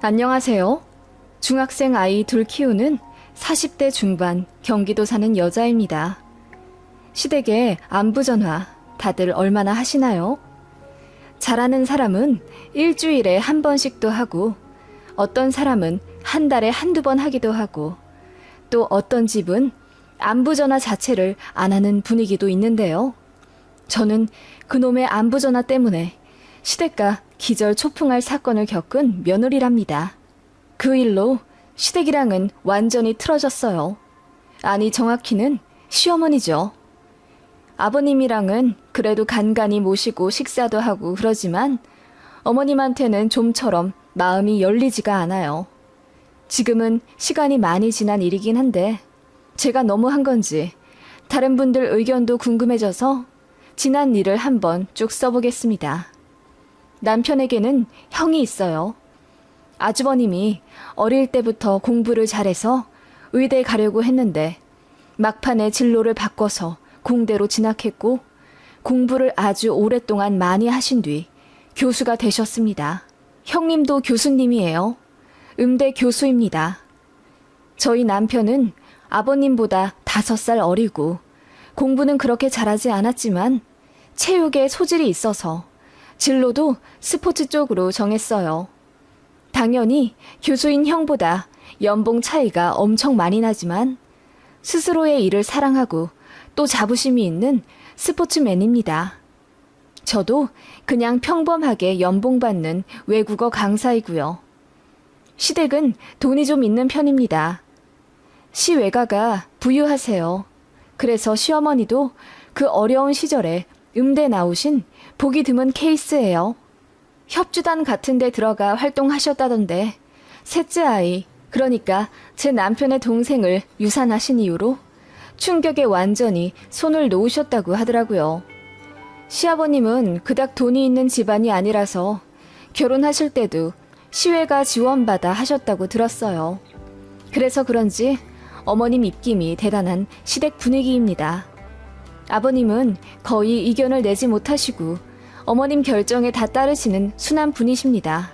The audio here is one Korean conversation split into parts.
안녕하세요. 중학생 아이 둘 키우는 40대 중반 경기도 사는 여자입니다. 시댁에 안부전화 다들 얼마나 하시나요? 잘하는 사람은 일주일에 한 번씩도 하고, 어떤 사람은 한 달에 한두 번 하기도 하고, 또 어떤 집은 안부전화 자체를 안 하는 분위기도 있는데요. 저는 그놈의 안부전화 때문에 시댁과 기절초풍할 사건을 겪은 며느리랍니다. 그 일로 시댁이랑은 완전히 틀어졌어요. 아니, 정확히는 시어머니죠. 아버님이랑은 그래도 간간히 모시고 식사도 하고 그러지만 어머님한테는 좀처럼 마음이 열리지가 않아요. 지금은 시간이 많이 지난 일이긴 한데 제가 너무 한 건지 다른 분들 의견도 궁금해져서 지난 일을 한번 쭉 써보겠습니다. 남편에게는 형이 있어요. 아주버님이 어릴 때부터 공부를 잘해서 의대 가려고 했는데 막판에 진로를 바꿔서 공대로 진학했고 공부를 아주 오랫동안 많이 하신 뒤 교수가 되셨습니다. 형님도 교수님이에요. 음대 교수입니다. 저희 남편은 아버님보다 5살 어리고 공부는 그렇게 잘하지 않았지만 체육에 소질이 있어서 진로도 스포츠 쪽으로 정했어요. 당연히 교수인 형보다 연봉 차이가 엄청 많이 나지만 스스로의 일을 사랑하고 또 자부심이 있는 스포츠맨입니다. 저도 그냥 평범하게 연봉 받는 외국어 강사이고요. 시댁은 돈이 좀 있는 편입니다. 시외가가 부유하세요. 그래서 시어머니도 그 어려운 시절에 음대 나오신 보기 드문 케이스예요. 협주단 같은 데 들어가 활동하셨다던데 셋째 아이, 그러니까 제 남편의 동생을 유산하신 이유로 충격에 완전히 손을 놓으셨다고 하더라고요. 시아버님은 그닥 돈이 있는 집안이 아니라서 결혼하실 때도 시외가 지원받아 하셨다고 들었어요. 그래서 그런지 어머님 입김이 대단한 시댁 분위기입니다. 아버님은 거의 이견을 내지 못하시고 어머님 결정에 다 따르시는 순한 분이십니다.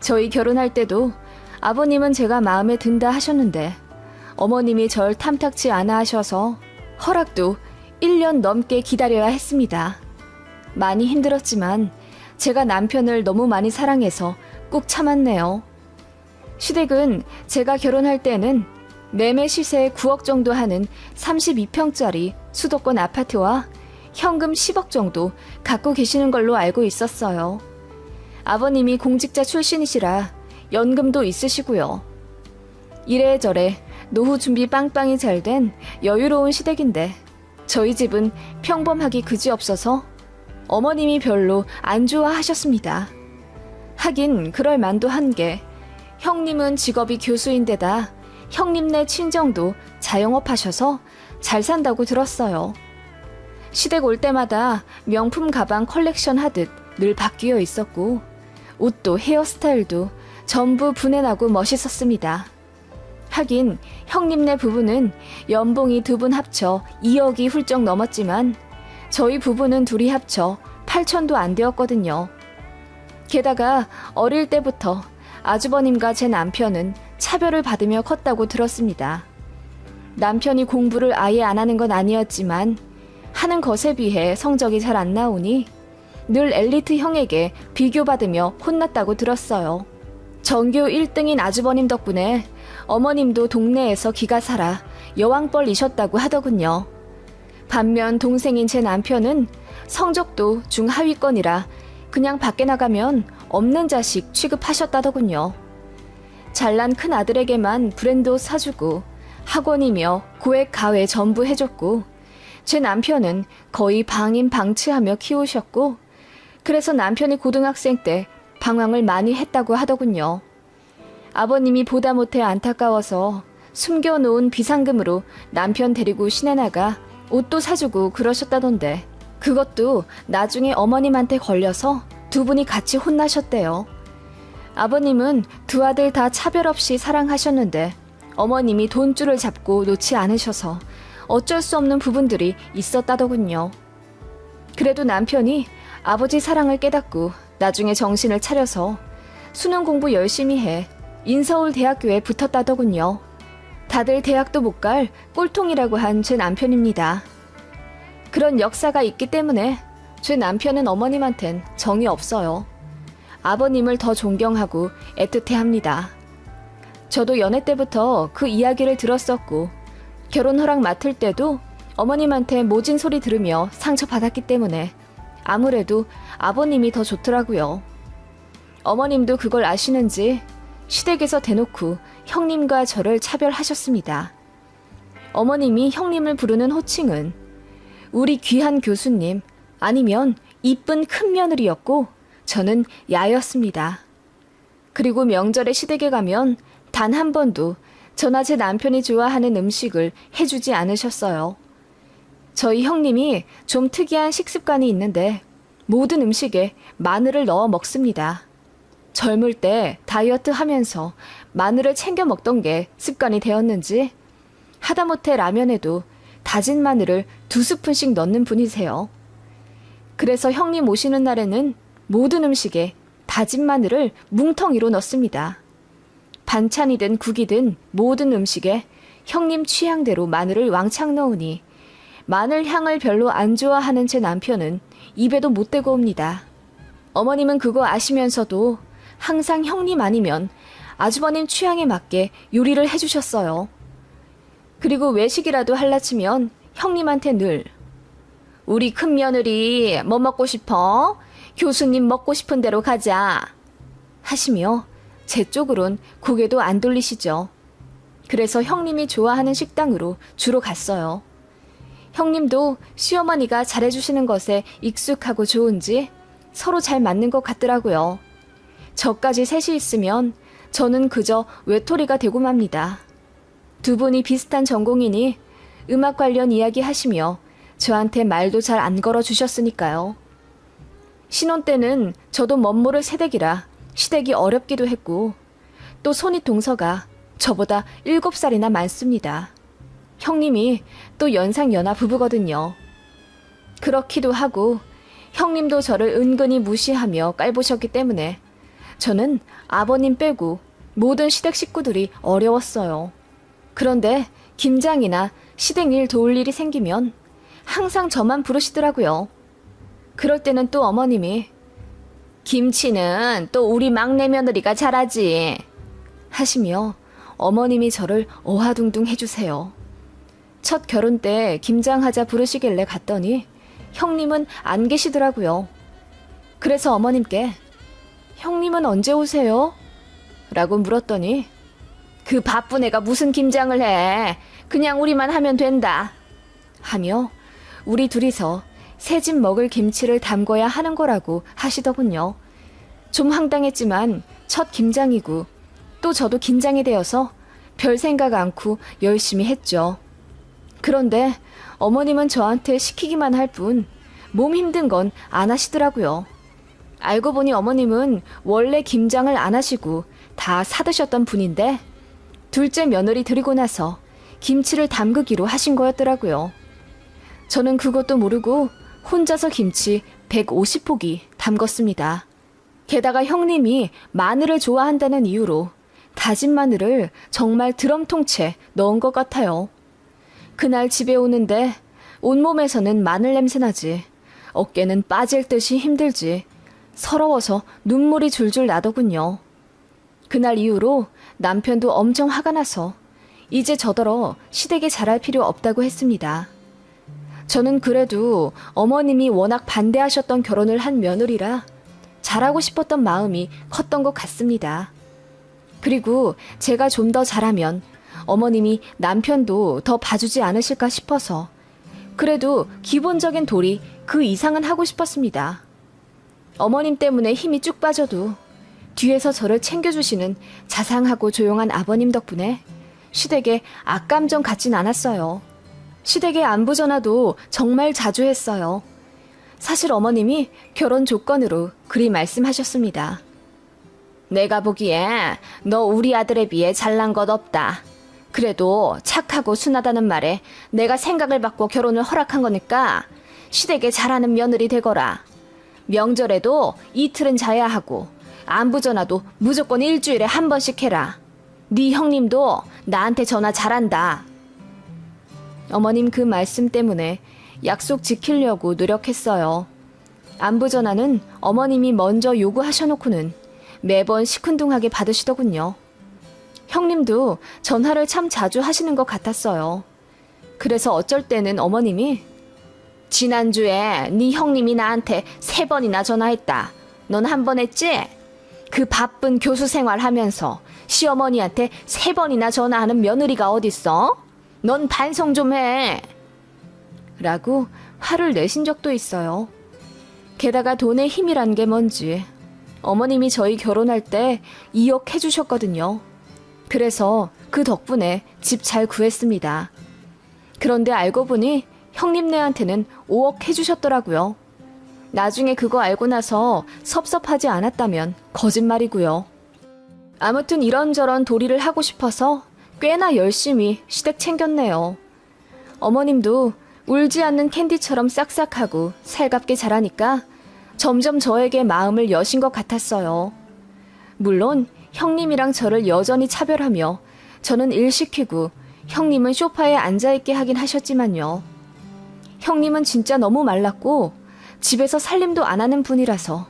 저희 결혼할 때도 아버님은 제가 마음에 든다 하셨는데 어머님이 절 탐탁치 않아 하셔서 허락도 1년 넘게 기다려야 했습니다. 많이 힘들었지만 제가 남편을 너무 많이 사랑해서 꾹 참았네요. 시댁은 제가 결혼할 때는 매매 시세 9억 정도 하는 32평짜리 수도권 아파트와 현금 10억 정도 갖고 계시는 걸로 알고 있었어요. 아버님이 공직자 출신이시라 연금도 있으시고요. 이래저래 노후 준비 빵빵히 잘 된 여유로운 시댁인데 저희 집은 평범하기 그지없어서 어머님이 별로 안 좋아하셨습니다. 하긴 그럴 만도 한 게 형님은 직업이 교수인데다 형님네 친정도 자영업 하셔서 잘 산다고 들었어요. 시댁 올 때마다 명품 가방 컬렉션 하듯 늘 바뀌어 있었고 옷도 헤어스타일도 전부 분해 나고 멋있었습니다. 하긴 형님네 부부는 연봉이 두 분 합쳐 2억이 훌쩍 넘었지만 저희 부부는 둘이 합쳐 8천도 안 되었거든요. 게다가 어릴 때부터 아주버님과 제 남편은 차별을 받으며 컸다고 들었습니다. 남편이 공부를 아예 안 하는 건 아니었지만 하는 것에 비해 성적이 잘 안 나오니 늘 엘리트 형에게 비교받으며 혼났다고 들었어요. 전교 1등인 아주버님 덕분에 어머님도 동네에서 기가 살아 여왕벌이셨다고 하더군요. 반면 동생인 제 남편은 성적도 중하위권이라 그냥 밖에 나가면 없는 자식 취급하셨다더군요. 잘난 큰 아들에게만 브랜드 옷 사주고 학원이며 고액 가외 전부 해줬고 제 남편은 거의 방임방치하며 키우셨고 그래서 남편이 고등학생 때 방황을 많이 했다고 하더군요. 아버님이 보다 못해 안타까워서 숨겨놓은 비상금으로 남편 데리고 시내 나가 옷도 사주고 그러셨다던데 그것도 나중에 어머님한테 걸려서 두 분이 같이 혼나셨대요. 아버님은 두 아들 다 차별 없이 사랑하셨는데 어머님이 돈줄을 잡고 놓지 않으셔서 어쩔 수 없는 부분들이 있었다더군요. 그래도 남편이 아버지 사랑을 깨닫고 나중에 정신을 차려서 수능 공부 열심히 해 인서울 대학교에 붙었다더군요. 다들 대학도 못 갈 꼴통이라고 한 제 남편입니다. 그런 역사가 있기 때문에 제 남편은 어머님한텐 정이 없어요. 아버님을 더 존경하고 애틋해합니다. 저도 연애 때부터 그 이야기를 들었었고 결혼 허락 맡을 때도 어머님한테 모진 소리 들으며 상처받았기 때문에 아무래도 아버님이 더 좋더라고요. 어머님도 그걸 아시는지 시댁에서 대놓고 형님과 저를 차별하셨습니다. 어머님이 형님을 부르는 호칭은 우리 귀한 교수님 아니면 이쁜 큰 며느리였고 저는 야였습니다. 그리고 명절에 시댁에 가면 단 한 번도 저나 제 남편이 좋아하는 음식을 해주지 않으셨어요. 저희 형님이 좀 특이한 식습관이 있는데 모든 음식에 마늘을 넣어 먹습니다. 젊을 때 다이어트 하면서 마늘을 챙겨 먹던 게 습관이 되었는지 하다못해 라면에도 다진 마늘을 2스푼씩 넣는 분이세요. 그래서 형님 오시는 날에는 모든 음식에 다진 마늘을 뭉텅이로 넣습니다. 반찬이든 국이든 모든 음식에 형님 취향대로 마늘을 왕창 넣으니 마늘 향을 별로 안 좋아하는 제 남편은 입에도 못 대고 옵니다. 어머님은 그거 아시면서도 항상 형님 아니면 아주버님 취향에 맞게 요리를 해주셨어요. 그리고 외식이라도 할라치면 형님한테 늘 우리 큰 며느리 뭐 먹고 싶어? 교수님 먹고 싶은 대로 가자 하시며 제 쪽으론 고개도 안 돌리시죠. 그래서 형님이 좋아하는 식당으로 주로 갔어요. 형님도 시어머니가 잘해주시는 것에 익숙하고 좋은지 서로 잘 맞는 것 같더라고요. 저까지 셋이 있으면 저는 그저 외톨이가 되고 맙니다. 두 분이 비슷한 전공이니 음악 관련 이야기 하시며 저한테 말도 잘 안 걸어주셨으니까요. 신혼 때는 저도 멋모를 새댁이라 시댁이 어렵기도 했고 또 손윗 동서가 저보다 7살이나 많습니다. 형님이 또 연상연하 부부거든요. 그렇기도 하고 형님도 저를 은근히 무시하며 깔보셨기 때문에 저는 아버님 빼고 모든 시댁 식구들이 어려웠어요. 그런데 김장이나 시댁 일 도울 일이 생기면 항상 저만 부르시더라고요. 그럴 때는 또 어머님이 김치는 또 우리 막내 며느리가 잘하지 하시며 어머님이 저를 어화둥둥 해주세요. 첫 결혼 때 김장하자 부르시길래 갔더니 형님은 안 계시더라고요. 그래서 어머님께 형님은 언제 오세요? 라고 물었더니 그 바쁜 애가 무슨 김장을 해. 그냥 우리만 하면 된다. 하며 우리 둘이서 새 집 먹을 김치를 담궈야 하는 거라고 하시더군요. 좀 황당했지만 첫 김장이고 또 저도 긴장이 되어서 별 생각 않고 열심히 했죠. 그런데 어머님은 저한테 시키기만 할 뿐 몸 힘든 건 안 하시더라고요. 알고 보니 어머님은 원래 김장을 안 하시고 다 사드셨던 분인데 둘째 며느리 들이고 나서 김치를 담그기로 하신 거였더라고요. 저는 그것도 모르고 혼자서 김치 150포기 담궜습니다. 게다가 형님이 마늘을 좋아한다는 이유로 다진 마늘을 정말 드럼통째 넣은 것 같아요. 그날 집에 오는데 온몸에서는 마늘 냄새 나지 어깨는 빠질 듯이 힘들지 서러워서 눈물이 줄줄 나더군요. 그날 이후로 남편도 엄청 화가 나서 이제 저더러 시댁에 잘할 필요 없다고 했습니다. 저는 그래도 어머님이 워낙 반대하셨던 결혼을 한 며느리라 잘하고 싶었던 마음이 컸던 것 같습니다. 그리고 제가 좀 더 잘하면 어머님이 남편도 더 봐주지 않으실까 싶어서 그래도 기본적인 도리 그 이상은 하고 싶었습니다. 어머님 때문에 힘이 쭉 빠져도 뒤에서 저를 챙겨주시는 자상하고 조용한 아버님 덕분에 시댁에 악감정 갖진 않았어요. 시댁에 안부 전화도 정말 자주 했어요. 사실 어머님이 결혼 조건으로 그리 말씀하셨습니다. 내가 보기에 너 우리 아들에 비해 잘난 것 없다. 그래도 착하고 순하다는 말에 내가 생각을 받고 결혼을 허락한 거니까 시댁에 잘하는 며느리 되거라. 명절에도 이틀은 자야 하고 안부 전화도 무조건 일주일에 한 번씩 해라. 네 형님도 나한테 전화 잘한다. 어머님 그 말씀 때문에 약속 지키려고 노력했어요. 안부 전화는 어머님이 먼저 요구하셔놓고는 매번 시큰둥하게 받으시더군요. 형님도 전화를 참 자주 하시는 것 같았어요. 그래서 어쩔 때는 어머님이 지난주에 네 형님이 나한테 3번이나 전화했다. 넌 한 번 했지? 그 바쁜 교수 생활하면서 시어머니한테 3번이나 전화하는 며느리가 어딨어? 넌 반성 좀 해. 라고 화를 내신 적도 있어요. 게다가 돈의 힘이란 게 뭔지 어머님이 저희 결혼할 때 2억 해주셨거든요. 그래서 그 덕분에 집 잘 구했습니다. 그런데 알고 보니 형님네한테는 5억 해주셨더라고요. 나중에 그거 알고 나서 섭섭하지 않았다면 거짓말이고요. 아무튼 이런저런 도리를 하고 싶어서 꽤나 열심히 시댁 챙겼네요. 어머님도 울지 않는 캔디처럼 싹싹하고 살갑게 자라니까 점점 저에게 마음을 여신 것 같았어요. 물론 형님이랑 저를 여전히 차별하며 저는 일 시키고 형님은 소파에 앉아있게 하긴 하셨지만요. 형님은 진짜 너무 말랐고 집에서 살림도 안 하는 분이라서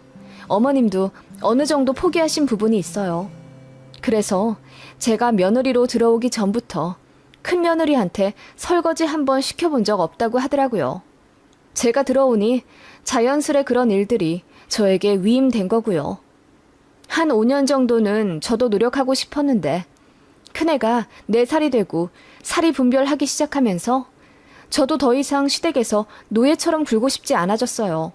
어머님도 어느 정도 포기하신 부분이 있어요. 그래서 제가 며느리로 들어오기 전부터 큰 며느리한테 설거지 한번 시켜본 적 없다고 하더라고요. 제가 들어오니 자연스레 그런 일들이 저에게 위임된 거고요. 한 5년 정도는 저도 노력하고 싶었는데 큰애가 4살이 되고 사리 분별하기 시작하면서 저도 더 이상 시댁에서 노예처럼 굴고 싶지 않아졌어요.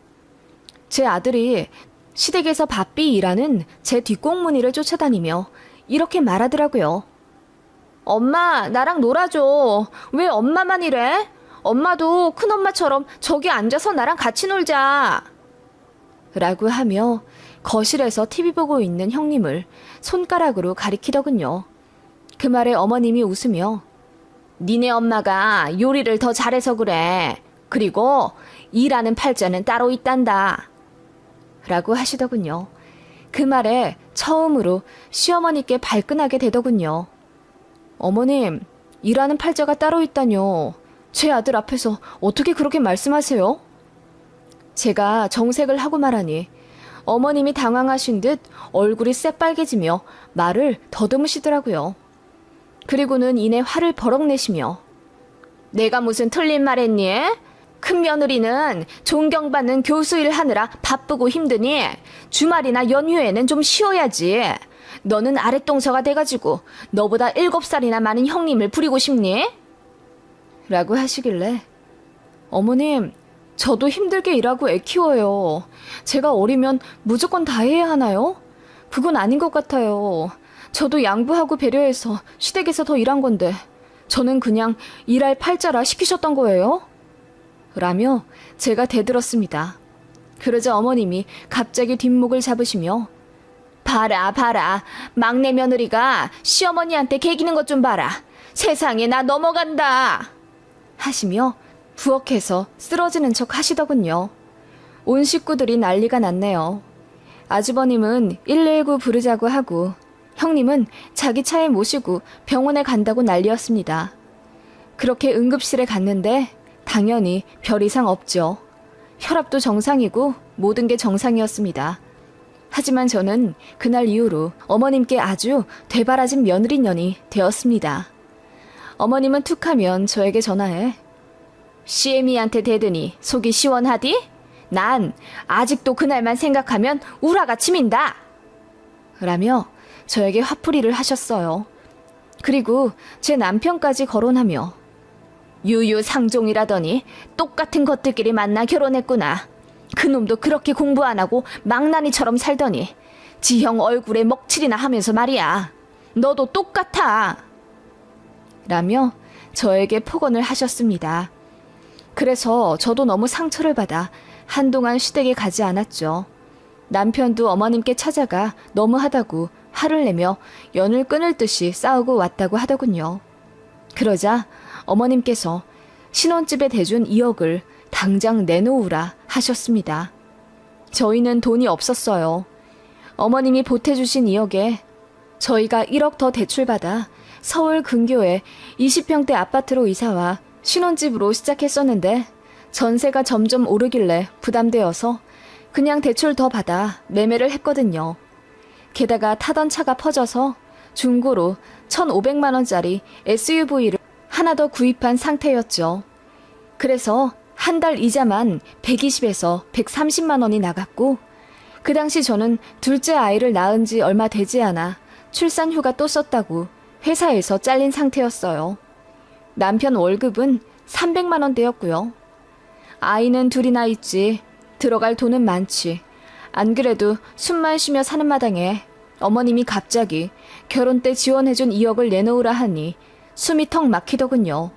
제 아들이 시댁에서 바삐 일하는 제 뒷공무니를 쫓아다니며 이렇게 말하더라고요. 엄마, 나랑 놀아줘. 왜 엄마만 이래? 엄마도 큰엄마처럼 저기 앉아서 나랑 같이 놀자. 라고 하며 거실에서 TV 보고 있는 형님을 손가락으로 가리키더군요. 그 말에 어머님이 웃으며 니네 엄마가 요리를 더 잘해서 그래. 그리고 일하는 팔자는 따로 있단다. 라고 하시더군요. 그 말에 처음으로 시어머니께 발끈하게 되더군요. 어머님, 일하는 팔자가 따로 있다뇨. 제 아들 앞에서 어떻게 그렇게 말씀하세요? 제가 정색을 하고 말하니 어머님이 당황하신 듯 얼굴이 새빨개지며 말을 더듬으시더라고요. 그리고는 이내 화를 버럭 내시며 내가 무슨 틀린 말 했니? 큰 며느리는 존경받는 교수 일 하느라 바쁘고 힘드니 주말이나 연휴에는 좀 쉬어야지. 너는 아랫동서가 돼가지고 너보다 7살이나 많은 형님을 부리고 싶니? 라고 하시길래 어머님, 저도 힘들게 일하고 애 키워요. 제가 어리면 무조건 다 해야 하나요? 그건 아닌 것 같아요. 저도 양보하고 배려해서 시댁에서 더 일한 건데 저는 그냥 일할 팔자라 시키셨던 거예요? 라며 제가 대들었습니다. 그러자 어머님이 갑자기 뒷목을 잡으시며 봐라 봐라, 막내 며느리가 시어머니한테 개기는 것 좀 봐라. 세상에 나 넘어간다. 하시며 부엌에서 쓰러지는 척 하시더군요. 온 식구들이 난리가 났네요. 아주버님은 119 부르자고 하고 형님은 자기 차에 모시고 병원에 간다고 난리였습니다. 그렇게 응급실에 갔는데 당연히 별 이상 없죠. 혈압도 정상이고 모든 게 정상이었습니다. 하지만 저는 그날 이후로 어머님께 아주 되바라진 며느리년이 되었습니다. 어머님은 툭하면 저에게 전화해 시애미한테 대더니 속이 시원하디? 난 아직도 그날만 생각하면 우라가 치민다. 라며 저에게 화풀이를 하셨어요. 그리고 제 남편까지 거론하며 유유상종이라더니 똑같은 것들끼리 만나 결혼했구나. 그놈도 그렇게 공부 안 하고 망나니처럼 살더니 지형 얼굴에 먹칠이나 하면서 말이야. 너도 똑같아. 라며 저에게 폭언을 하셨습니다. 그래서 저도 너무 상처를 받아 한동안 시댁에 가지 않았죠. 남편도 어머님께 찾아가 너무하다고 화를 내며 연을 끊을 듯이 싸우고 왔다고 하더군요. 그러자 어머님께서 신혼집에 대준 2억을 당장 내놓으라 하셨습니다. 저희는 돈이 없었어요. 어머님이 보태주신 2억에 저희가 1억 더 대출받아 서울 근교에 20평대 아파트로 이사와 신혼집으로 시작했었는데 전세가 점점 오르길래 부담되어서 그냥 대출 더 받아 매매를 했거든요. 게다가 타던 차가 퍼져서 중고로 1,500만 원짜리 SUV를 하나 더 구입한 상태였죠. 그래서 한 달 이자만 120에서 130만 원이 나갔고 그 당시 저는 둘째 아이를 낳은 지 얼마 되지 않아 출산휴가 또 썼다고 회사에서 잘린 상태였어요. 남편 월급은 300만 원대였고요. 아이는 둘이나 있지. 들어갈 돈은 많지. 안 그래도 숨만 쉬며 사는 마당에 어머님이 갑자기 결혼 때 지원해준 2억을 내놓으라 하니 숨이 턱 막히더군요.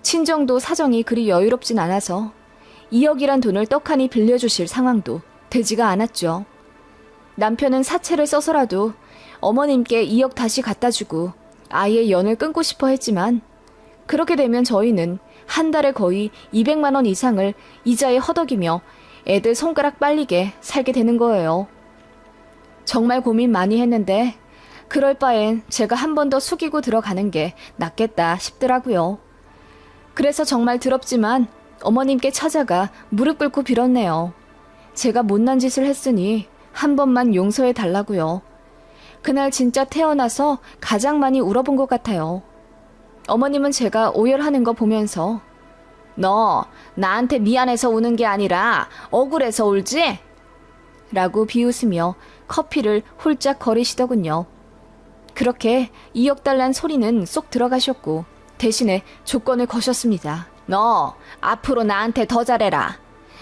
친정도 사정이 그리 여유롭진 않아서 2억이란 돈을 떡하니 빌려주실 상황도 되지가 않았죠. 남편은 사채를 써서라도 어머님께 2억 다시 갖다주고 아이의 연을 끊고 싶어 했지만 그렇게 되면 저희는 한 달에 거의 200만 원 이상을 이자에 허덕이며 애들 손가락 빨리게 살게 되는 거예요. 정말 고민 많이 했는데 그럴 바엔 제가 한 번 더 숙이고 들어가는 게 낫겠다 싶더라고요. 그래서 정말 더럽지만 어머님께 찾아가 무릎 꿇고 빌었네요. 제가 못난 짓을 했으니 한 번만 용서해 달라고요. 그날 진짜 태어나서 가장 많이 울어본 것 같아요. 어머님은 제가 오열하는 거 보면서 너 나한테 미안해서 우는 게 아니라 억울해서 울지? 라고 비웃으며 커피를 홀짝 거리시더군요. 그렇게 2억 달란 소리는 쏙 들어가셨고 대신에 조건을 거셨습니다. 너 앞으로 나한테 더 잘해라.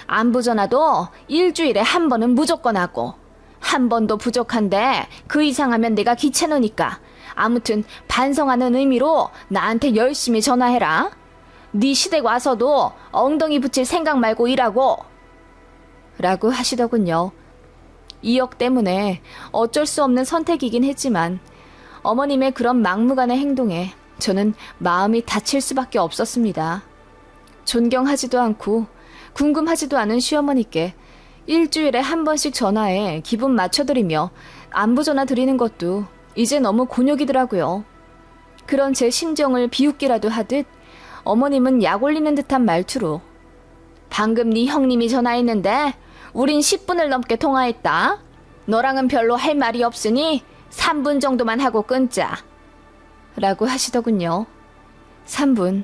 안부 전화도 일주일에 한 번은 무조건 하고 한 번도 부족한데 그 이상 하면 내가 귀찮으니까 아무튼 반성하는 의미로 나한테 열심히 전화해라. 네 시댁 와서도 엉덩이 붙일 생각 말고 일하고 라고 하시더군요. 2억 때문에 어쩔 수 없는 선택이긴 했지만 어머님의 그런 막무가내 행동에 저는 마음이 다칠 수밖에 없었습니다. 존경하지도 않고 궁금하지도 않은 시어머니께 일주일에 한 번씩 전화해 기분 맞춰드리며 안부 전화 드리는 것도 이제 너무 곤욕이더라고요. 그런 제 심정을 비웃기라도 하듯 어머님은 약 올리는 듯한 말투로 방금 네 형님이 전화했는데 우린 10분을 넘게 통화했다. 너랑은 별로 할 말이 없으니 3분 정도만 하고 끊자. 라고 하시더군요. 3분.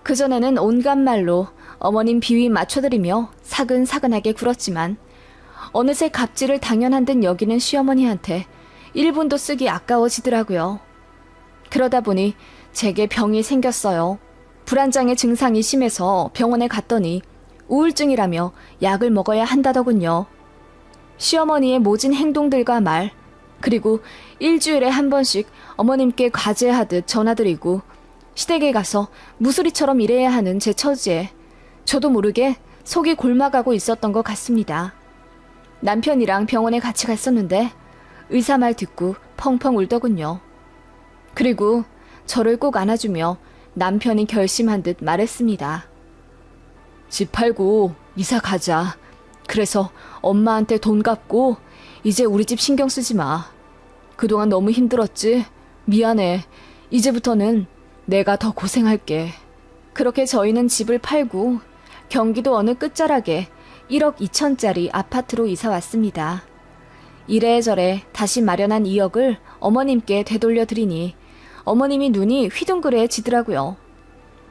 그전에는 온갖 말로 어머님 비위 맞춰드리며 사근사근하게 굴었지만 어느새 갑질을 당연한 듯 여기는 시어머니한테 1분도 쓰기 아까워지더라고요. 그러다 보니 제게 병이 생겼어요. 불안장애 증상이 심해서 병원에 갔더니 우울증이라며 약을 먹어야 한다더군요. 시어머니의 모진 행동들과 말, 그리고 일주일에 한 번씩 어머님께 과제하듯 전화드리고 시댁에 가서 무수리처럼 일해야 하는 제 처지에 저도 모르게 속이 골마가고 있었던 것 같습니다. 남편이랑 병원에 같이 갔었는데 의사 말 듣고 펑펑 울더군요. 그리고 저를 꼭 안아주며 남편이 결심한 듯 말했습니다. 집 팔고 이사 가자. 그래서 엄마한테 돈 갚고 이제 우리 집 신경 쓰지 마. 그동안 너무 힘들었지? 미안해. 이제부터는 내가 더 고생할게. 그렇게 저희는 집을 팔고 경기도 어느 끝자락에 1억 2천짜리 아파트로 이사 왔습니다. 이래저래 다시 마련한 2억을 어머님께 되돌려 드리니 어머님이 눈이 휘둥그레지더라고요.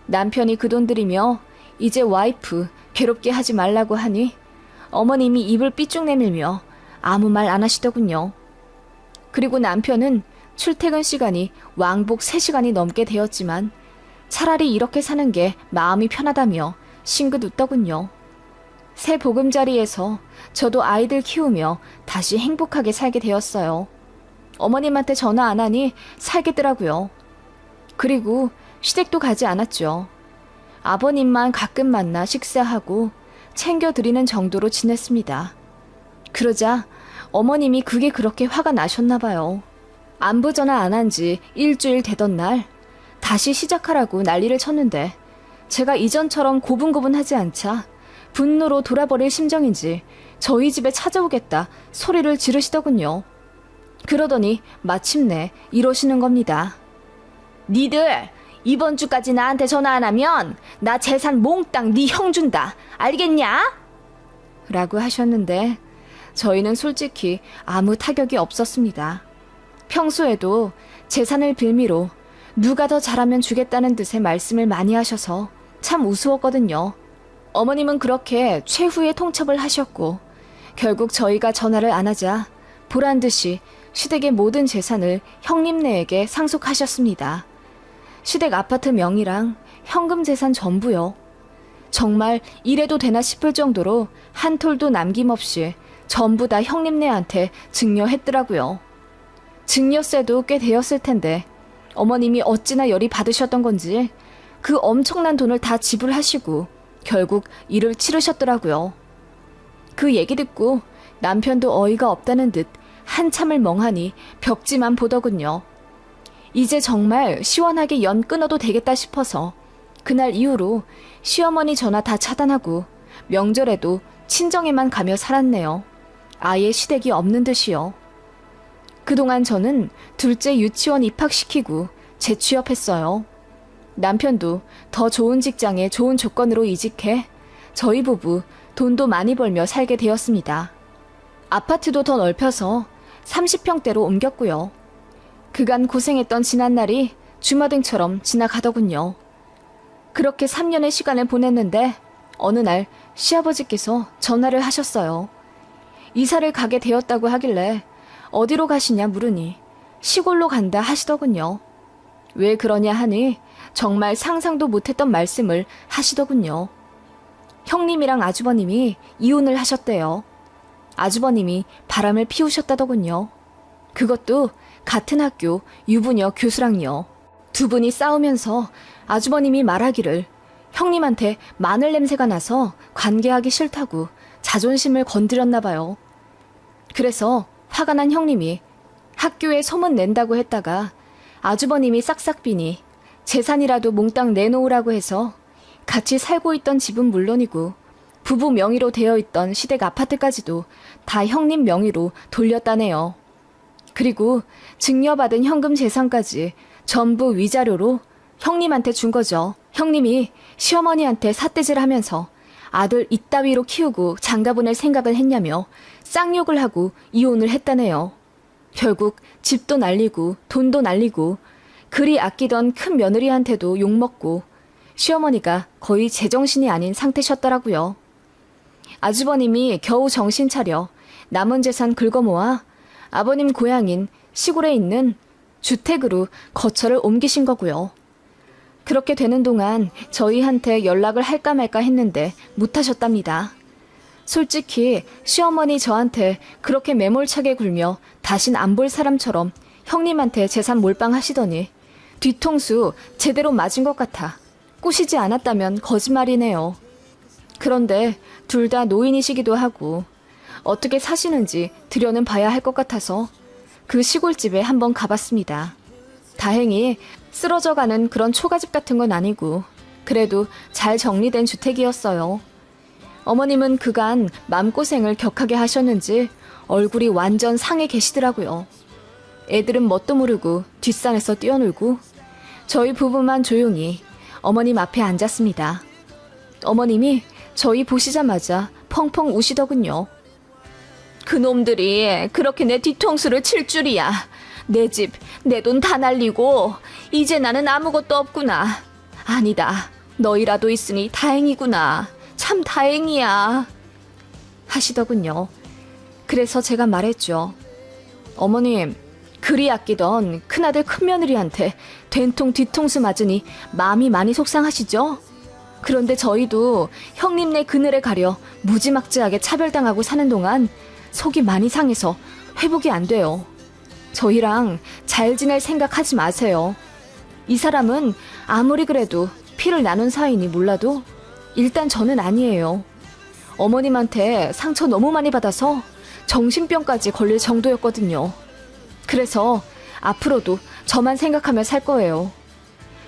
남편이 그 돈 들이며 이제 와이프 괴롭게 하지 말라고 하니 어머님이 입을 삐쭉 내밀며 아무 말 안 하시더군요. 그리고 남편은 출퇴근 시간이 왕복 3시간이 넘게 되었지만 차라리 이렇게 사는 게 마음이 편하다며 싱긋 웃더군요. 새 보금자리에서 저도 아이들 키우며 다시 행복하게 살게 되었어요. 어머님한테 전화 안 하니 살겠더라고요. 그리고 시댁도 가지 않았죠. 아버님만 가끔 만나 식사하고 챙겨드리는 정도로 지냈습니다. 그러자 어머님이 그게 그렇게 화가 나셨나 봐요. 안부 전화 안 한 지 일주일 되던 날 다시 시작하라고 난리를 쳤는데 제가 이전처럼 고분고분하지 않자 분노로 돌아버릴 심정인지 저희 집에 찾아오겠다 소리를 지르시더군요. 그러더니 마침내 이러시는 겁니다. 니들 이번 주까지 나한테 전화 안 하면 나 재산 몽땅 네 형 준다. 알겠냐? 라고 하셨는데 저희는 솔직히 아무 타격이 없었습니다. 평소에도 재산을 빌미로 누가 더 잘하면 주겠다는 듯의 말씀을 많이 하셔서 참 우스웠거든요. 어머님은 그렇게 최후의 통첩을 하셨고 결국 저희가 전화를 안 하자 보란듯이 시댁의 모든 재산을 형님네에게 상속하셨습니다. 시댁 아파트 명의랑 현금 재산 전부요. 정말 이래도 되나 싶을 정도로 한 톨도 남김없이 전부 다 형님네한테 증여했더라고요. 증여세도 꽤 되었을 텐데 어머님이 어찌나 열이 받으셨던 건지 그 엄청난 돈을 다 지불하시고 결국 일을 치르셨더라고요. 그 얘기 듣고 남편도 어이가 없다는 듯 한참을 멍하니 벽지만 보더군요. 이제 정말 시원하게 연 끊어도 되겠다 싶어서 그날 이후로 시어머니 전화 다 차단하고 명절에도 친정에만 가며 살았네요. 아예 시댁이 없는 듯이요. 그동안 저는 둘째 유치원 입학시키고 재취업했어요. 남편도 더 좋은 직장에 좋은 조건으로 이직해 저희 부부 돈도 많이 벌며 살게 되었습니다. 아파트도 더 넓혀서 30평대로 옮겼고요. 그간 고생했던 지난날이 주마등처럼 지나가더군요. 그렇게 3년의 시간을 보냈는데 어느 날 시아버지께서 전화를 하셨어요. 이사를 가게 되었다고 하길래 어디로 가시냐 물으니 시골로 간다 하시더군요. 왜 그러냐 하니 정말 상상도 못했던 말씀을 하시더군요. 형님이랑 아주버님이 이혼을 하셨대요. 아주버님이 바람을 피우셨다더군요. 그것도 같은 학교 유부녀 교수랑요. 두 분이 싸우면서 아주버님이 말하기를 형님한테 마늘 냄새가 나서 관계하기 싫다고 자존심을 건드렸나 봐요. 그래서 화가 난 형님이 학교에 소문 낸다고 했다가 아주버님이 싹싹 비니 재산이라도 몽땅 내놓으라고 해서 같이 살고 있던 집은 물론이고 부부 명의로 되어 있던 시댁 아파트까지도 다 형님 명의로 돌렸다네요. 그리고 증여받은 현금 재산까지 전부 위자료로 형님한테 준 거죠. 형님이 시어머니한테 삿대질하면서 아들 이따위로 키우고 장가보낼 생각을 했냐며 쌍욕을 하고 이혼을 했다네요. 결국 집도 날리고 돈도 날리고 그리 아끼던 큰 며느리한테도 욕먹고 시어머니가 거의 제정신이 아닌 상태셨더라고요. 아주버님이 겨우 정신 차려 남은 재산 긁어모아 아버님 고향인 시골에 있는 주택으로 거처를 옮기신 거고요. 그렇게 되는 동안 저희한테 연락을 할까 말까 했는데 못하셨답니다. 솔직히 시어머니 저한테 그렇게 매몰차게 굴며 다신 안 볼 사람처럼 형님한테 재산 몰빵하시더니 뒤통수 제대로 맞은 것 같아 꼬시지 않았다면 거짓말이네요. 그런데 둘 다 노인이시기도 하고 어떻게 사시는지 들여는 봐야 할 것 같아서 그 시골집에 한번 가봤습니다. 다행히 쓰러져가는 그런 초가집 같은 건 아니고 그래도 잘 정리된 주택이었어요. 어머님은 그간 맘고생을 격하게 하셨는지 얼굴이 완전 상해 계시더라고요. 애들은 뭣도 모르고 뒷산에서 뛰어놀고 저희 부부만 조용히 어머님 앞에 앉았습니다. 어머님이 저희 보시자마자 펑펑 우시더군요. 그놈들이 그렇게 내 뒤통수를 칠 줄이야. 내 집, 내 돈 다 날리고 이제 나는 아무것도 없구나. 아니다. 너희라도 있으니 다행이구나. 참 다행이야. 하시더군요. 그래서 제가 말했죠. 어머님, 그리 아끼던 큰아들 큰며느리한테 된통 뒤통수 맞으니 마음이 많이 속상하시죠? 그런데 저희도 형님네 그늘에 가려 무지막지하게 차별당하고 사는 동안 속이 많이 상해서 회복이 안 돼요. 저희랑 잘 지낼 생각하지 마세요. 이 사람은 아무리 그래도 피를 나눈 사이니 몰라도 일단 저는 아니에요. 어머님한테 상처 너무 많이 받아서 정신병까지 걸릴 정도였거든요. 그래서 앞으로도 저만 생각하며 살 거예요.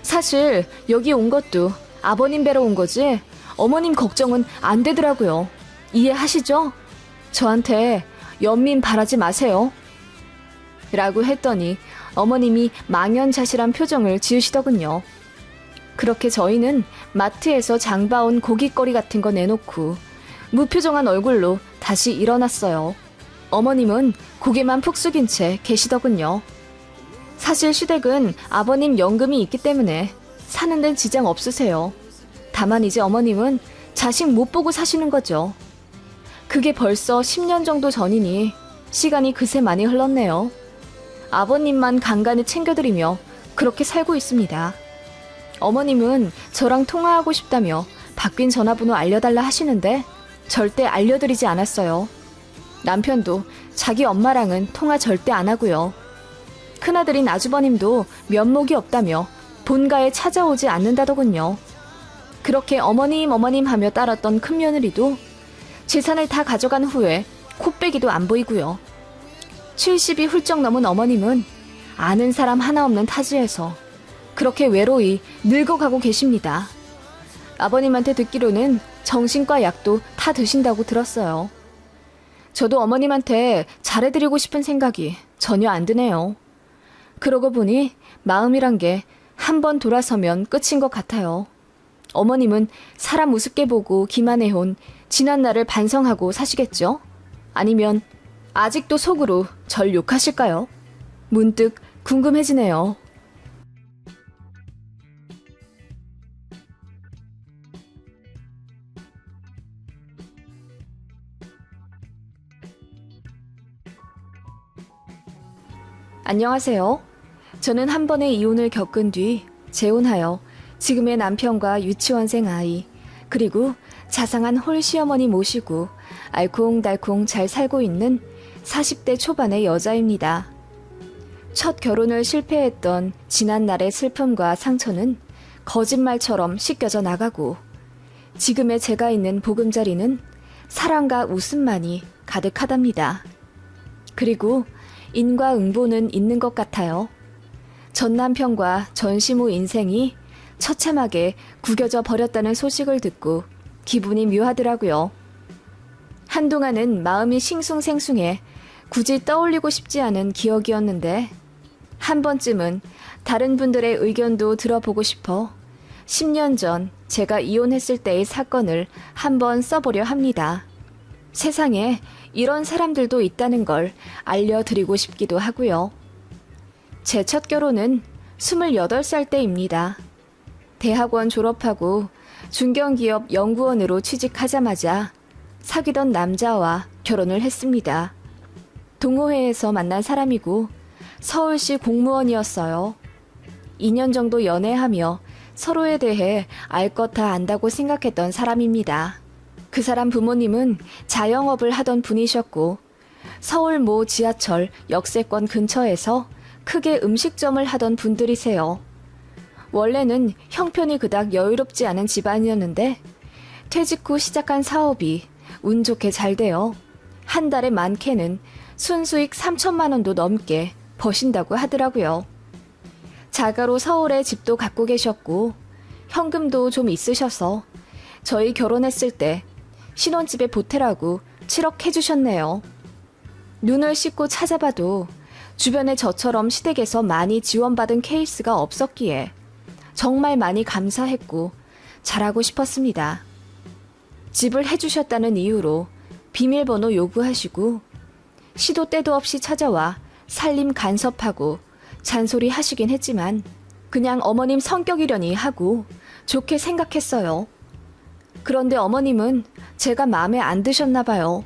사실 여기 온 것도 아버님 뵈러 온 거지 어머님 걱정은 안 되더라고요. 이해하시죠? 저한테 연민 바라지 마세요. 라고 했더니 어머님이 망연자실한 표정을 지으시더군요. 그렇게 저희는 마트에서 장봐온 고깃거리 같은 거 내놓고 무표정한 얼굴로 다시 일어났어요. 어머님은 고개만 푹 숙인 채 계시더군요. 사실 시댁은 아버님 연금이 있기 때문에 사는 데는 지장 없으세요. 다만 이제 어머님은 자식 못 보고 사시는 거죠. 그게 벌써 10년 정도 전이니 시간이 그새 많이 흘렀네요. 아버님만 간간히 챙겨드리며 그렇게 살고 있습니다. 어머님은 저랑 통화하고 싶다며 바뀐 전화번호 알려달라 하시는데 절대 알려드리지 않았어요. 남편도 자기 엄마랑은 통화 절대 안 하고요. 큰아들인 아주버님도 면목이 없다며 본가에 찾아오지 않는다더군요. 그렇게 어머님 하며 따랐던 큰며느리도 재산을 다 가져간 후에 코빼기도 안 보이고요. 70이 훌쩍 넘은 어머님은 아는 사람 하나 없는 타지에서 그렇게 외로이 늙어가고 계십니다. 아버님한테 듣기로는 정신과 약도 다 드신다고 들었어요. 저도 어머님한테 잘해드리고 싶은 생각이 전혀 안 드네요. 그러고 보니 마음이란 게 한 번 돌아서면 끝인 것 같아요. 어머님은 사람 우습게 보고 기만해온 지난 날을 반성하고 사시겠죠? 아니면 아직도 속으로 절 욕하실까요? 문득 궁금해지네요. 안녕하세요. 저는 한 번의 이혼을 겪은 뒤 재혼하여 지금의 남편과 유치원생 아이, 그리고 자상한 홀시어머니 모시고 알콩달콩 잘 살고 있는 40대 초반의 여자입니다. 첫 결혼을 실패했던 지난날의 슬픔과 상처는 거짓말처럼 씻겨져 나가고 지금의 제가 있는 보금자리는 사랑과 웃음만이 가득하답니다. 그리고 인과응보는 있는 것 같아요. 전 남편과 전시모 인생이 처참하게 구겨져 버렸다는 소식을 듣고 기분이 묘하더라고요. 한동안은 마음이 싱숭생숭해 굳이 떠올리고 싶지 않은 기억이었는데 한 번쯤은 다른 분들의 의견도 들어보고 싶어 10년 전 제가 이혼했을 때의 사건을 한번 써보려 합니다. 세상에 이런 사람들도 있다는 걸 알려드리고 싶기도 하고요. 제 첫 결혼은 28살 때입니다. 대학원 졸업하고 중견기업 연구원으로 취직하자마자 사귀던 남자와 결혼을 했습니다. 동호회에서 만난 사람이고 서울시 공무원이었어요. 2년 정도 연애하며 서로에 대해 알 것 다 안다고 생각했던 사람입니다. 그 사람 부모님은 자영업을 하던 분이셨고 서울 모 지하철 역세권 근처에서 크게 음식점을 하던 분들이세요. 원래는 형편이 그닥 여유롭지 않은 집안이었는데 퇴직 후 시작한 사업이 운 좋게 잘 되어 한 달에 많게는 순수익 3천만 원도 넘게 버신다고 하더라고요. 자가로 서울에 집도 갖고 계셨고 현금도 좀 있으셔서 저희 결혼했을 때 신혼집에 보태라고 7억 해주셨네요. 눈을 씻고 찾아봐도 주변에 저처럼 시댁에서 많이 지원받은 케이스가 없었기에 정말 많이 감사했고 잘하고 싶었습니다. 집을 해주셨다는 이유로 비밀번호 요구하시고 시도 때도 없이 찾아와 살림 간섭하고 잔소리 하시긴 했지만 그냥 어머님 성격이려니 하고 좋게 생각했어요. 그런데 어머님은 제가 마음에 안 드셨나 봐요.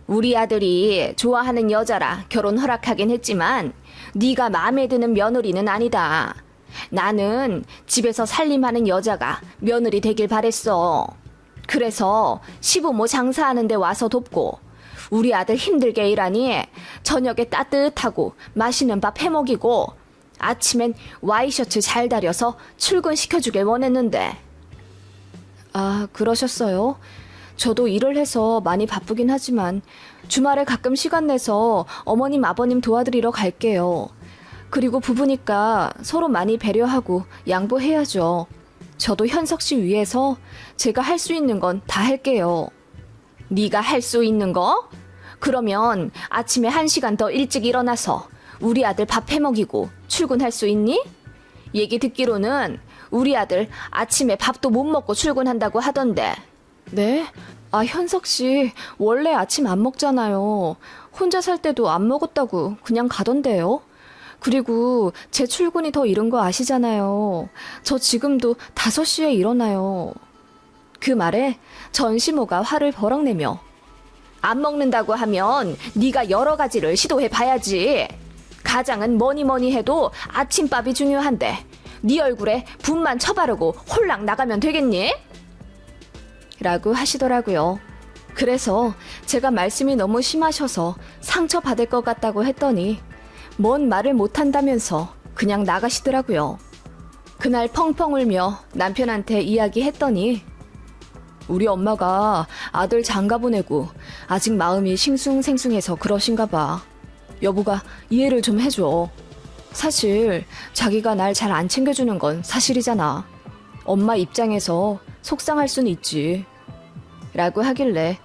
우리 아들이 좋아하는 여자라 결혼 허락하긴 했지만 네가 마음에 드는 며느리는 아니다. 나는 집에서 살림하는 여자가 며느리 되길 바랬어. 그래서 시부모 장사하는 데 와서 돕고 우리 아들 힘들게 일하니 저녁에 따뜻하고 맛있는 밥 해먹이고 아침엔 와이셔츠 잘 다려서 출근시켜주길 원했는데. 아, 그러셨어요? 저도 일을 해서 많이 바쁘긴 하지만 주말에 가끔 시간 내서 어머님 아버님 도와드리러 갈게요. 그리고 부부니까 서로 많이 배려하고 양보해야죠. 저도 현석 씨 위해서 제가 할 수 있는 건 다 할게요. 네가 할 수 있는 거? 그러면 아침에 1시간 더 일찍 일어나서 우리 아들 밥 해먹이고 출근할 수 있니? 얘기 듣기로는 우리 아들 아침에 밥도 못 먹고 출근한다고 하던데. 네? 현석 씨 원래 아침 안 먹잖아요. 혼자 살 때도 안 먹었다고 그냥 가던데요. 그리고 제 출근이 더 이른 거 아시잖아요. 저 지금도 5시에 일어나요. 그 말에 전시모가 화를 버럭 내며 안 먹는다고 하면 네가 여러 가지를 시도해 봐야지. 가장은 뭐니 해도 아침밥이 중요한데 네 얼굴에 분만 쳐바르고 홀랑 나가면 되겠니? 라고 하시더라고요. 그래서 제가 말씀이 너무 심하셔서 상처받을 것 같다고 했더니 뭔 말을 못한다면서 그냥 나가시더라고요. 그날 펑펑 울며 남편한테 이야기했더니 우리 엄마가 아들 장가 보내고 아직 마음이 싱숭생숭해서 그러신가 봐. 여보가 이해를 좀 해줘. 사실 자기가 날 잘 안 챙겨주는 건 사실이잖아. 엄마 입장에서 속상할 순 있지. 라고 하길래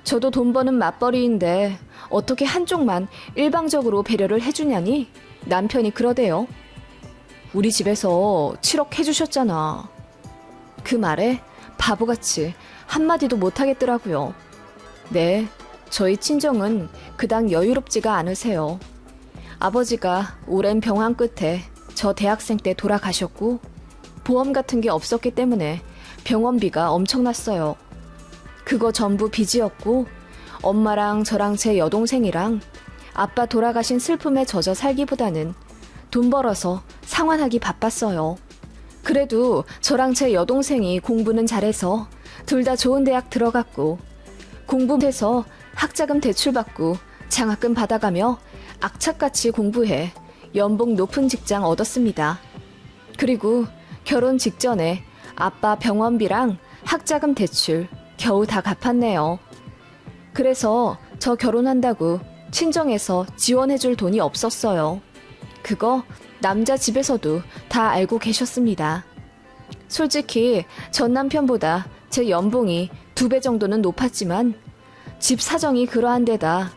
저도 돈 버는 맞벌이인데 어떻게 한쪽만 일방적으로 배려를 해주냐니 남편이 그러대요. 우리 집에서 7억 해주셨잖아. 그 말에 바보같이 한마디도 못하겠더라고요. 네, 저희 친정은 그닥 여유롭지가 않으세요. 아버지가 오랜 병환 끝에 저 대학생 때 돌아가셨고 보험 같은 게 없었기 때문에 병원비가 엄청났어요. 그거 전부 빚이었고 엄마랑 저랑 제 여동생이랑 아빠 돌아가신 슬픔에 젖어 살기보다는 돈 벌어서 상환하기 바빴어요. 그래도 저랑 제 여동생이 공부는 잘해서 둘 다 좋은 대학 들어갔고 공부해서 학자금 대출받고 장학금 받아가며 악착같이 공부해 연봉 높은 직장 얻었습니다. 그리고 결혼 직전에 아빠 병원비랑 학자금 대출 겨우 다 갚았네요. 그래서 저 결혼한다고 친정에서 지원해줄 돈이 없었어요. 그거 남자 집에서도 다 알고 계셨습니다. 솔직히 전 남편보다 제 연봉이 2배 정도는 높았지만 집 사정이 그러한 데다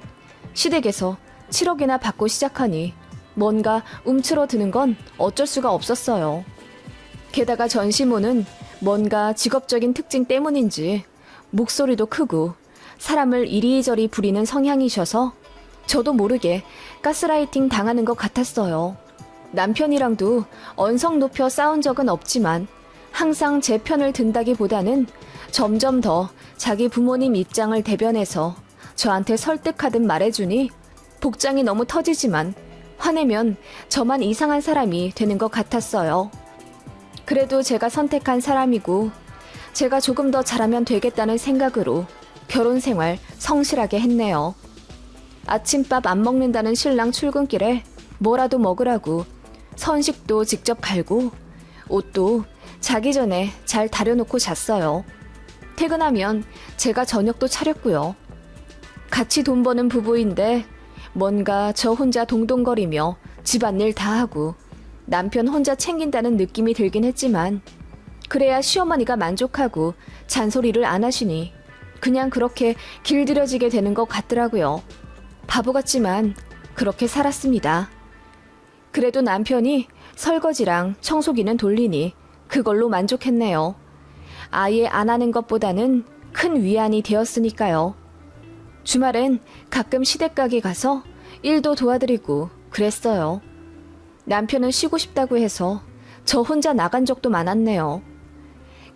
시댁에서 7억이나 받고 시작하니 뭔가 움츠러드는 건 어쩔 수가 없었어요. 게다가 전시모는 뭔가 직업적인 특징 때문인지 목소리도 크고 사람을 이리저리 부리는 성향이셔서 저도 모르게 가스라이팅 당하는 것 같았어요. 남편이랑도 언성 높여 싸운 적은 없지만 항상 제 편을 든다기보다는 점점 더 자기 부모님 입장을 대변해서 저한테 설득하듯 말해주니 복장이 너무 터지지만 화내면 저만 이상한 사람이 되는 것 같았어요. 그래도 제가 선택한 사람이고 제가 조금 더 잘하면 되겠다는 생각으로 결혼 생활 성실하게 했네요. 아침밥 안 먹는다는 신랑 출근길에 뭐라도 먹으라고 선식도 직접 갈고 옷도 자기 전에 잘 다려놓고 잤어요. 퇴근하면 제가 저녁도 차렸고요. 같이 돈 버는 부부인데 뭔가 저 혼자 동동거리며 집안일 다 하고 남편 혼자 챙긴다는 느낌이 들긴 했지만 그래야 시어머니가 만족하고 잔소리를 안 하시니 그냥 그렇게 길들여지게 되는 것 같더라고요. 바보 같지만 그렇게 살았습니다. 그래도 남편이 설거지랑 청소기는 돌리니 그걸로 만족했네요. 아예 안 하는 것보다는 큰 위안이 되었으니까요. 주말엔 가끔 시댁가게 가서 일도 도와드리고 그랬어요. 남편은 쉬고 싶다고 해서 저 혼자 나간 적도 많았네요.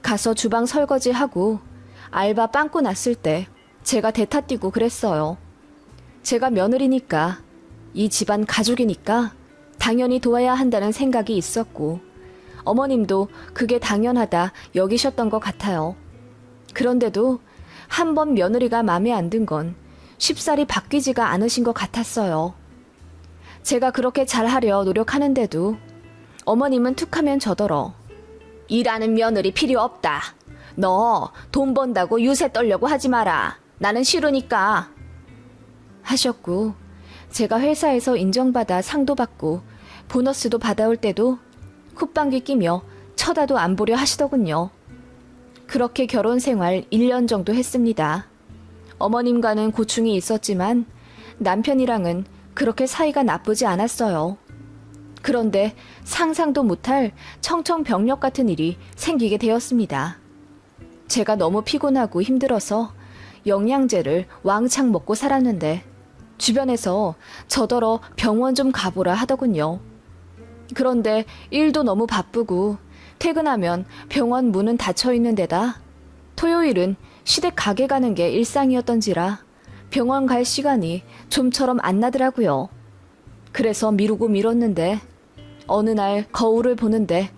가서 주방 설거지하고 알바 빵꾸 났을 때 제가 대타 뛰고 그랬어요. 제가 며느리니까 이 집안 가족이니까 당연히 도와야 한다는 생각이 있었고 어머님도 그게 당연하다 여기셨던 것 같아요. 그런데도 한 번 며느리가 마음에 안 든 건 쉽사리 바뀌지가 않으신 것 같았어요. 제가 그렇게 잘하려 노력하는데도 어머님은 툭하면 저더러 일하는 며느리 필요 없다. 너 돈 번다고 유세 떨려고 하지 마라. 나는 싫으니까. 하셨고 제가 회사에서 인정받아 상도 받고 보너스도 받아올 때도 콧방귀 끼며 쳐다도 안 보려 하시더군요. 그렇게 결혼 생활 1년 정도 했습니다. 어머님과는 고충이 있었지만 남편이랑은 그렇게 사이가 나쁘지 않았어요. 그런데 상상도 못할 청천벽력 같은 일이 생기게 되었습니다. 제가 너무 피곤하고 힘들어서 영양제를 왕창 먹고 살았는데 주변에서 저더러 병원 좀 가보라 하더군요. 그런데 일도 너무 바쁘고 퇴근하면 병원 문은 닫혀 있는 데다 토요일은 시댁 가게 가는 게 일상이었던지라 병원 갈 시간이 좀처럼 안 나더라고요. 그래서 미루고 미뤘는데 어느 날 거울을 보는데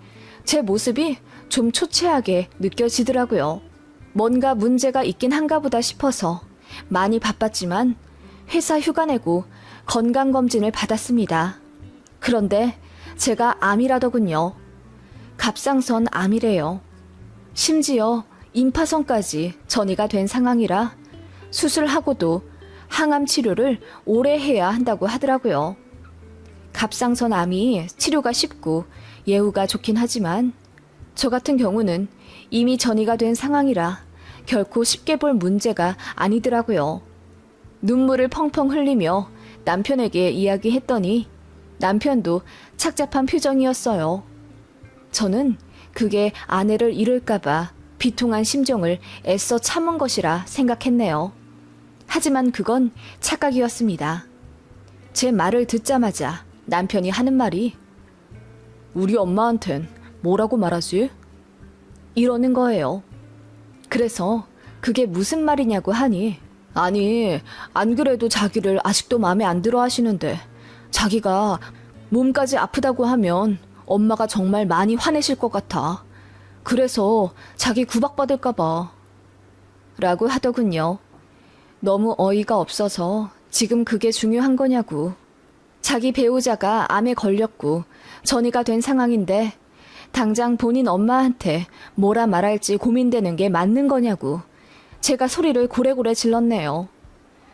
제 모습이 좀 초췌하게 느껴지더라고요. 뭔가 문제가 있긴 한가 보다 싶어서 많이 바빴지만 회사 휴가 내고 건강검진을 받았습니다. 그런데 제가 암이라더군요. 갑상선 암이래요. 심지어 임파선까지 전이가 된 상황이라 수술하고도 항암 치료를 오래 해야 한다고 하더라고요. 갑상선 암이 치료가 쉽고 예후가 좋긴 하지만 저 같은 경우는 이미 전이가 된 상황이라 결코 쉽게 볼 문제가 아니더라고요. 눈물을 펑펑 흘리며 남편에게 이야기했더니 남편도 착잡한 표정이었어요. 저는 그게 아내를 잃을까봐 비통한 심정을 애써 참은 것이라 생각했네요. 하지만 그건 착각이었습니다. 제 말을 듣자마자 남편이 하는 말이 우리 엄마한텐 뭐라고 말하지? 이러는 거예요. 그래서 그게 무슨 말이냐고 하니 아니 안 그래도 자기를 아직도 마음에 안 들어 하시는데 자기가 몸까지 아프다고 하면 엄마가 정말 많이 화내실 것 같아. 그래서 자기 구박받을까 봐 라고 하더군요. 너무 어이가 없어서 지금 그게 중요한 거냐고. 자기 배우자가 암에 걸렸고 전이가 된 상황인데 당장 본인 엄마한테 뭐라 말할지 고민되는 게 맞는 거냐고 제가 소리를 고래고래 질렀네요.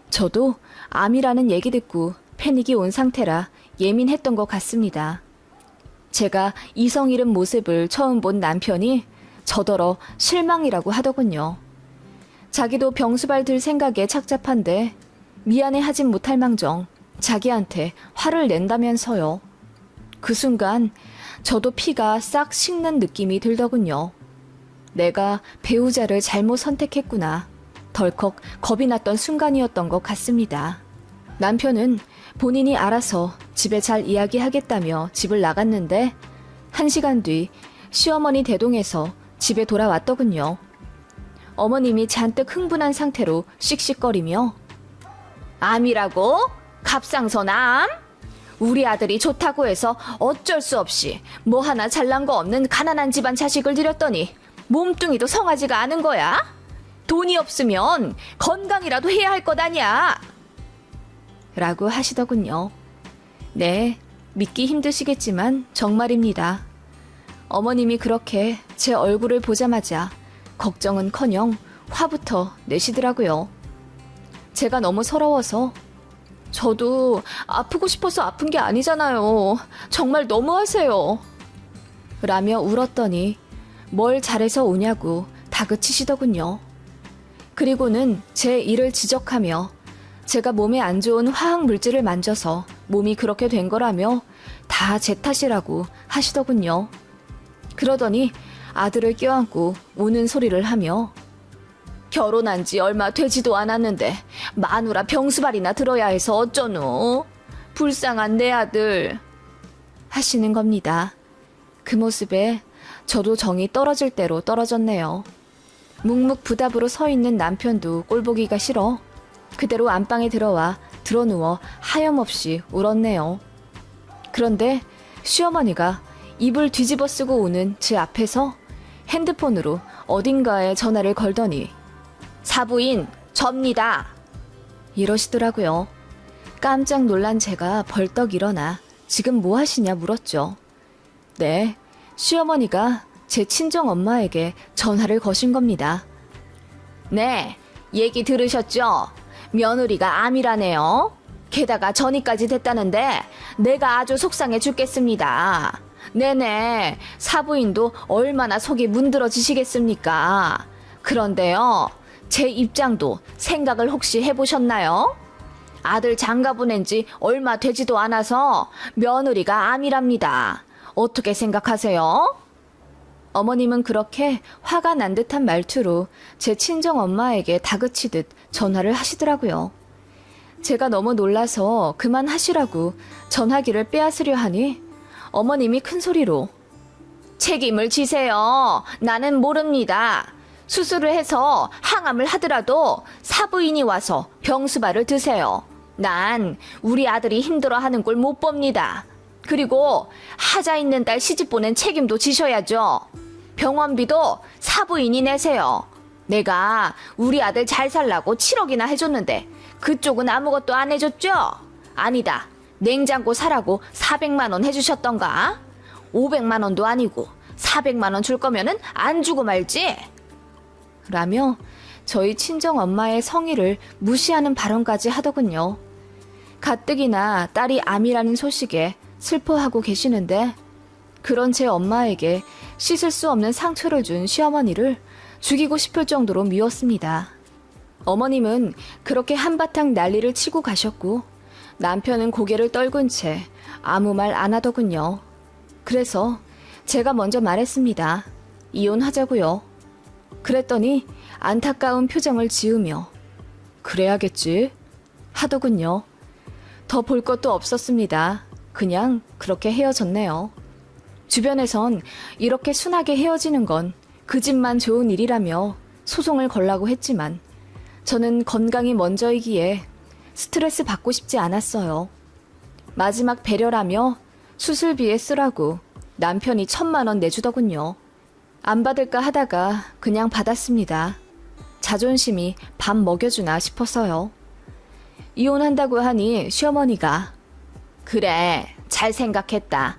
저도 암이라는 얘기 듣고 패닉이 온 상태라 예민했던 것 같습니다. 제가 이성 잃은 모습을 처음 본 남편이 저더러 실망이라고 하더군요. 자기도 병수발 들 생각에 착잡한데 미안해 하진 못할 망정 자기한테 화를 낸다면서요. 그 순간 저도 피가 싹 식는 느낌이 들더군요. 내가 배우자를 잘못 선택했구나. 덜컥 겁이 났던 순간이었던 것 같습니다. 남편은 본인이 알아서 집에 잘 이야기하겠다며 집을 나갔는데 1시간 뒤 시어머니 대동에서 집에 돌아왔더군요. 어머님이 잔뜩 흥분한 상태로 씩씩거리며 암이라고? 갑상선 암? 우리 아들이 좋다고 해서 어쩔 수 없이 뭐 하나 잘난 거 없는 가난한 집안 자식을 들였더니 몸뚱이도 성하지가 않은 거야? 돈이 없으면 건강이라도 해야 할 것 아니야? 라고 하시더군요. 네, 믿기 힘드시겠지만 정말입니다. 어머님이 그렇게 제 얼굴을 보자마자 걱정은커녕 화부터 내시더라고요. 제가 너무 서러워서 저도 아프고 싶어서 아픈 게 아니잖아요. 정말 너무하세요. 라며 울었더니 뭘 잘해서 오냐고 다그치시더군요. 그리고는 제 일을 지적하며 제가 몸에 안 좋은 화학 물질을 만져서 몸이 그렇게 된 거라며 다 제 탓이라고 하시더군요. 그러더니 아들을 껴안고 우는 소리를 하며 결혼한 지 얼마 되지도 않았는데 마누라 병수발이나 들어야 해서 어쩌노? 불쌍한 내 아들 하시는 겁니다. 그 모습에 저도 정이 떨어질 대로 떨어졌네요. 묵묵부답으로 서 있는 남편도 꼴보기가 싫어 그대로 안방에 들어와 드러누워 하염없이 울었네요. 그런데 시어머니가 입을 뒤집어 쓰고 오는 제 앞에서 핸드폰으로 어딘가에 전화를 걸더니 사부인 접니다 이러시더라고요. 깜짝 놀란 제가 벌떡 일어나 지금 뭐 하시냐 물었죠. 네, 시어머니가 제 친정 엄마에게 전화를 거신 겁니다. 네, 얘기 들으셨죠? 며느리가 암이라네요. 게다가 전이까지 됐다는데 내가 아주 속상해 죽겠습니다. 네네, 사부인도 얼마나 속이 문드러지시겠습니까? 그런데요, 제 입장도 생각을 혹시 해보셨나요? 아들 장가 보낸 지 얼마 되지도 않아서 며느리가 암이랍니다. 어떻게 생각하세요? 어머님은 그렇게 화가 난 듯한 말투로 제 친정 엄마에게 다그치듯 전화를 하시더라고요. 제가 너무 놀라서 그만하시라고 전화기를 빼앗으려 하니 어머님이 큰 소리로 책임을 지세요. 나는 모릅니다. 수술을 해서 항암을 하더라도 사부인이 와서 병수발을 드세요. 난 우리 아들이 힘들어하는 꼴 못 봅니다. 그리고 하자 있는 딸 시집 보낸 책임도 지셔야죠. 병원비도 사부인이 내세요. 내가 우리 아들 잘 살라고 7억이나 해줬는데 그쪽은 아무것도 안 해줬죠? 아니다. 냉장고 사라고 400만 원 해주셨던가? 500만 원도 아니고 400만 원 줄 거면은 안 주고 말지? 라며 저희 친정 엄마의 성의를 무시하는 발언까지 하더군요. 가뜩이나 딸이 암이라는 소식에 슬퍼하고 계시는데 그런 제 엄마에게 씻을 수 없는 상처를 준 시어머니를 죽이고 싶을 정도로 미웠습니다. 어머님은 그렇게 한바탕 난리를 치고 가셨고 남편은 고개를 떨군 채 아무 말 안 하더군요. 그래서 제가 먼저 말했습니다. 이혼하자고요. 그랬더니 안타까운 표정을 지으며 그래야겠지 하더군요. 더 볼 것도 없었습니다. 그냥 그렇게 헤어졌네요. 주변에선 이렇게 순하게 헤어지는 건 그 집만 좋은 일이라며 소송을 걸라고 했지만 저는 건강이 먼저이기에 스트레스 받고 싶지 않았어요. 마지막 배려라며 수술비에 쓰라고 남편이 1,000만 원 내주더군요. 안 받을까 하다가 그냥 받았습니다. 자존심이 밥 먹여주나 싶어서요. 이혼한다고 하니 시어머니가 그래, 잘 생각했다.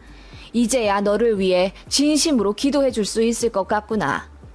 이제야 너를 위해 진심으로 기도해 줄 수 있을 것 같구나.